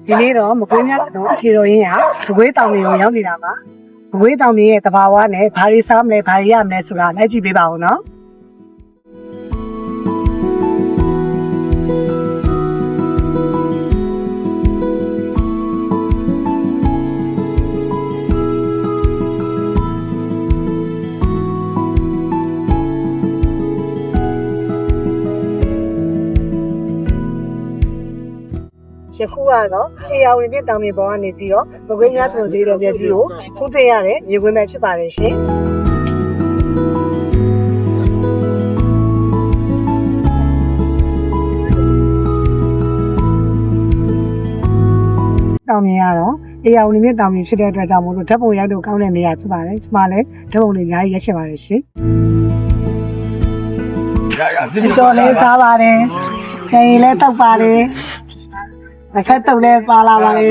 ဒီနေ့တော့မကွေးမြတ်တော့အခြေတော်ရင်းကမကွေးတောင်တွေကိုရောက်နေတာပါမကွေးတောင်တွေရဲ့တဘာဝနဲ့ဘာတွေစားမလဲဘာတွေရမလဲဆိုတာလိုက်ကြည့်ပေးပါဦးနော်ယခုကတော့ခေယာဝင်ပြတောင်မြေပေါ်ကနေပြီးတော့မကွေးမြတ်တော်စီတော်မြတ်ကြီးကိုဖုတ်ထရတဲ့မြေခွင်းပဲဖြစ်ပါတယ်ရှင်တောင်မြေကတော့ခေယာဝင်ပြတောင်မြေဖြစ်တဲ့အတွက်ကြောင့်မို့လို့ဓာတ်ပုံရိုက်လို့ကောင်းတဲ့နေရာဖြစ်ပါတယ်ဒီမှာလည်းဓာတ်ပုံတွေအများကြီးရိုက်ခဲ့ပါတယ်ရှင်ကြော်လေးစားပါတယ်ခင်ရင်လည်းတောက်ပါတယ်အဆက်တုပ်လဲပါလာပါလေ